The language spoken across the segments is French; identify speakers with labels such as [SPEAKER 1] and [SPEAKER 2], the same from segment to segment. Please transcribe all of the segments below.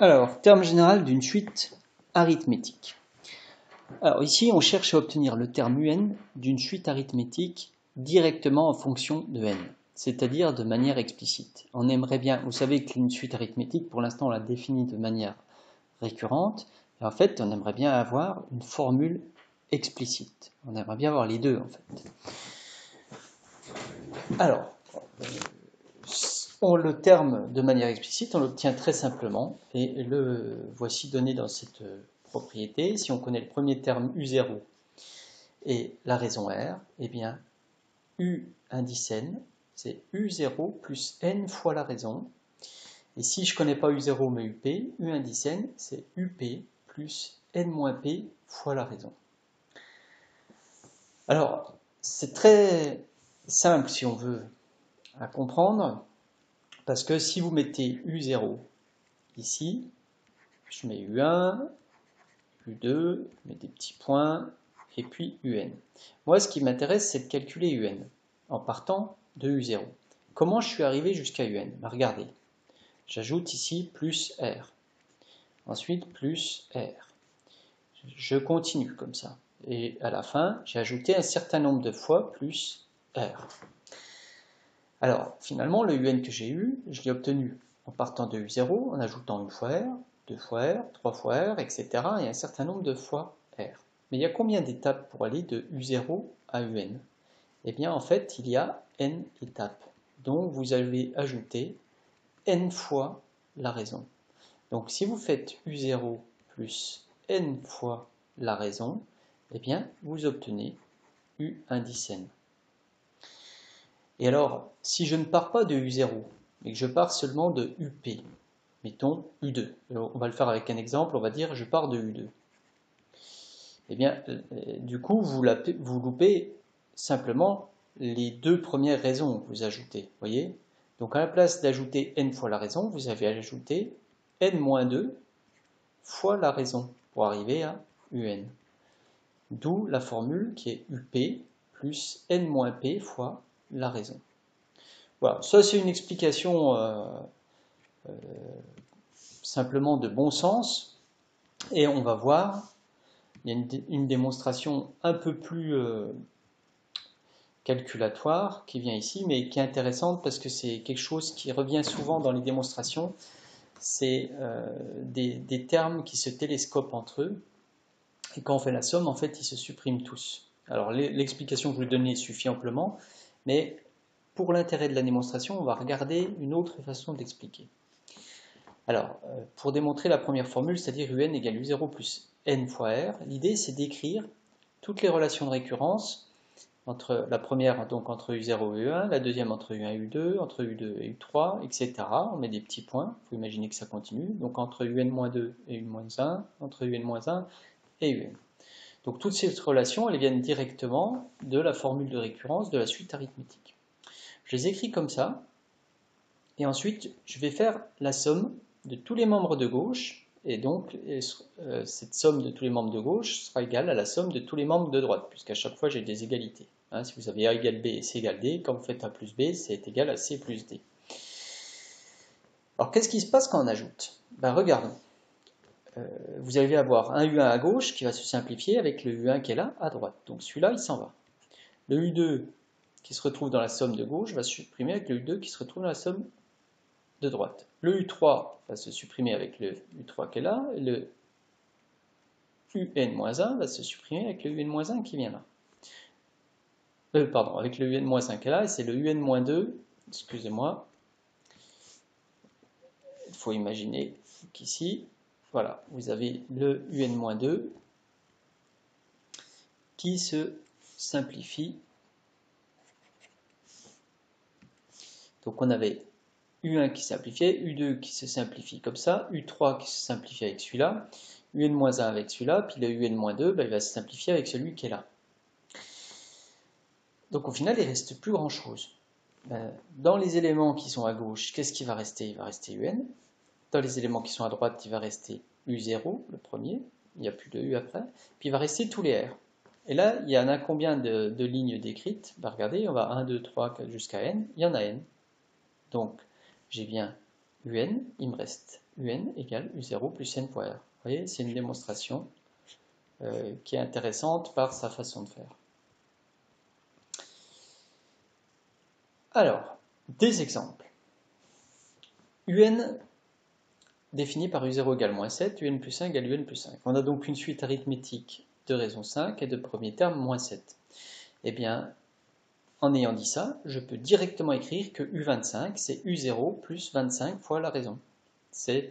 [SPEAKER 1] Alors, terme général d'une suite arithmétique. Alors ici, on cherche à obtenir le terme un d'une suite arithmétique directement en fonction de n, c'est-à-dire de manière explicite. On aimerait bien, vous savez qu'une suite arithmétique, pour l'instant, on l'a définie de manière récurrente, et en fait, on aimerait bien avoir une formule explicite. On aimerait bien avoir les deux, en fait. Alors, le terme de manière explicite, on l'obtient très simplement, et le voici donné dans cette propriété. Si on connaît le premier terme U0 et la raison R, eh bien, U indice n, c'est U0 plus n fois la raison. Et si je ne connais pas U0 mais UP, U indice n, c'est UP plus n moins p fois la raison. Alors, c'est très simple si on veut à comprendre, parce que si vous mettez U0 ici, je mets U1, U2, je mets des petits points, et puis UN. Moi, ce qui m'intéresse, c'est de calculer UN, en partant de U0. Comment je suis arrivé jusqu'à UN? Ben, regardez, j'ajoute ici plus R, ensuite plus R. Je continue comme ça. Et à la fin, j'ai ajouté un certain nombre de fois plus R. Alors, finalement, le UN que j'ai eu, je l'ai obtenu en partant de U0, en ajoutant une fois R, 2 fois R, 3 fois R, etc. et un certain nombre de fois R. Mais il y a combien d'étapes pour aller de U0 à UN? Eh bien, en fait, il y a n étapes. Donc, vous allez ajouter n fois la raison. Donc, si vous faites U0 plus n fois la raison, eh bien, vous obtenez U indice n. Et alors, si je ne pars pas de U0, mais que je pars seulement de UP, mettons U2, on va le faire avec un exemple, on va dire je pars de U2. Eh bien, du coup, vous loupez simplement les deux premières raisons que vous ajoutez, voyez? Donc, à la place d'ajouter n fois la raison, vous avez ajouté n-2 fois la raison pour arriver à un. D'où la formule qui est up plus n-p fois la raison. Voilà, ça c'est une explication simplement de bon sens, et on va voir, il y a une démonstration un peu plus calculatoire qui vient ici, mais qui est intéressante parce que c'est quelque chose qui revient souvent dans les démonstrations, c'est des termes qui se télescopent entre eux, et quand on fait la somme, en fait, ils se suppriment tous. Alors l'explication que je vous donnais suffit amplement, mais pour l'intérêt de la démonstration, on va regarder une autre façon d'expliquer. Alors, pour démontrer la première formule, c'est-à-dire un égale u0 plus n fois r, l'idée c'est d'écrire toutes les relations de récurrence entre la première donc entre U0 et U1, la deuxième entre U1 et U2, entre U2 et U3, etc. On met des petits points, il faut imaginer que ça continue. Donc entre UN-2 et UN-1, entre UN-1 et UN. Donc toutes ces relations, elles viennent directement de la formule de récurrence de la suite arithmétique. Je les écris comme ça, et ensuite je vais faire la somme de tous les membres de gauche, et donc cette somme de tous les membres de gauche sera égale à la somme de tous les membres de droite, puisqu'à chaque fois j'ai des égalités. Si vous avez A égale B et C égale D, quand vous faites A plus B, c'est égal à C plus D. Alors qu'est-ce qui se passe quand on ajoute? Regardons. Vous allez avoir un U1 à gauche qui va se simplifier avec le U1 qui est là à droite. Donc celui-là, il s'en va. Le U2 qui se retrouve dans la somme de gauche va se supprimer avec le U2 qui se retrouve dans la somme de droite. Le U3 va se supprimer avec le U3 qui est là, et le UN-1 va se supprimer avec le UN-1 qui vient là. Pardon, avec le UN-1 qui est là, et c'est le UN-2, excusez-moi, il faut imaginer qu'ici, voilà, vous avez le UN-2 qui se simplifie. Donc on avait U1 qui simplifiait, U2 qui se simplifie comme ça, U3 qui se simplifie avec celui-là, UN-1 avec celui-là, puis le UN-2, il va se simplifier avec celui qui est là. Donc au final, il ne reste plus grand-chose. Dans les éléments qui sont à gauche, qu'est-ce qui va rester? Il va rester UN. Dans les éléments qui sont à droite, il va rester U0, le premier, il n'y a plus de U après, puis il va rester tous les R. Et là, il y en a combien de lignes décrites? Regardez, on va 1, 2, 3, 4 jusqu'à N, il y en a N. Donc, j'ai bien UN, il me reste UN égale U0 plus N fois R. Vous voyez, c'est une démonstration qui est intéressante par sa façon de faire. Alors, des exemples. UN défini par U0 égale moins 7, UN plus 1 égale UN plus 5. On a donc une suite arithmétique de raison 5 et de premier terme moins 7. Eh bien, en ayant dit ça, je peux directement écrire que U25, c'est U0 plus 25 fois la raison. C'est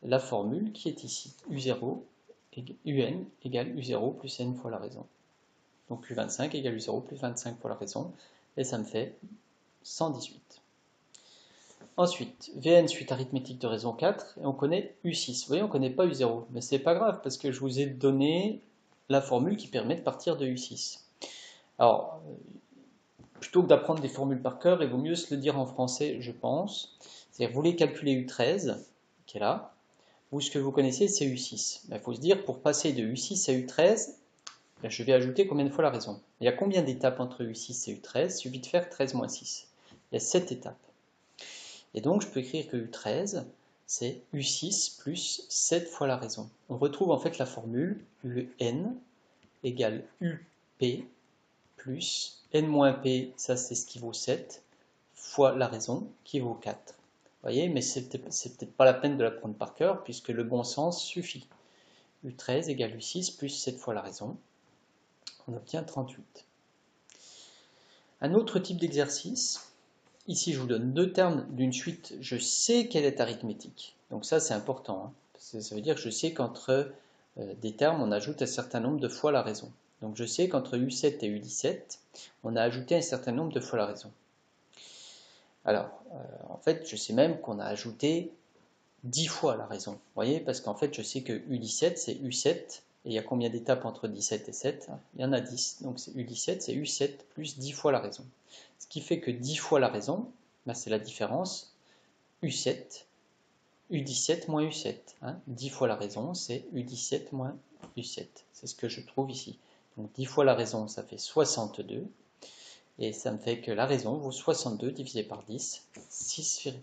[SPEAKER 1] la formule qui est ici. U0, UN égale U0 plus N fois la raison. Donc U25 égale U0 plus 25 fois la raison. Et ça me fait 118. Ensuite, Vn, suite arithmétique de raison 4, et on connaît U6. Vous voyez, on ne connaît pas U0, mais c'est pas grave, parce que je vous ai donné la formule qui permet de partir de U6. Alors, plutôt que d'apprendre des formules par cœur, il vaut mieux se le dire en français, je pense. C'est-à-dire, vous voulez calculer U13, qui est là, ou ce que vous connaissez, c'est U6. Il faut se dire, pour passer de U6 à U13, je vais ajouter combien de fois la raison. Il y a combien d'étapes entre U6 et U13? Il suffit de faire 13 moins 6. Il y a 7 étapes. Et donc, je peux écrire que U13, c'est U6 plus 7 fois la raison. On retrouve en fait la formule UN égale UP plus N moins P, ça c'est ce qui vaut 7, fois la raison qui vaut 4. Vous voyez, mais c'est peut-être pas la peine de la prendre par cœur, puisque le bon sens suffit. U13 égale U6 plus 7 fois la raison. On obtient 38. Un autre type d'exercice. Ici, je vous donne deux termes d'une suite. Je sais qu'elle est arithmétique. Donc ça, c'est important. Ça veut dire que je sais qu'entre des termes, on ajoute un certain nombre de fois la raison. Donc je sais qu'entre U7 et U17, on a ajouté un certain nombre de fois la raison. Alors, en fait, je sais même qu'on a ajouté 10 fois la raison. Vous voyez, parce qu'en fait, je sais que U17, c'est U7. Et il y a combien d'étapes entre 17 et 7? Il y en a 10. Donc U17, c'est U7 plus 10 fois la raison. Ce qui fait que 10 fois la raison, ben c'est la différence U7, U17 moins U7. 10 fois la raison, c'est U17 moins U7. C'est ce que je trouve ici. Donc 10 fois la raison, ça fait 62. Et ça me fait que la raison vaut 62 divisé par 10, 6,2.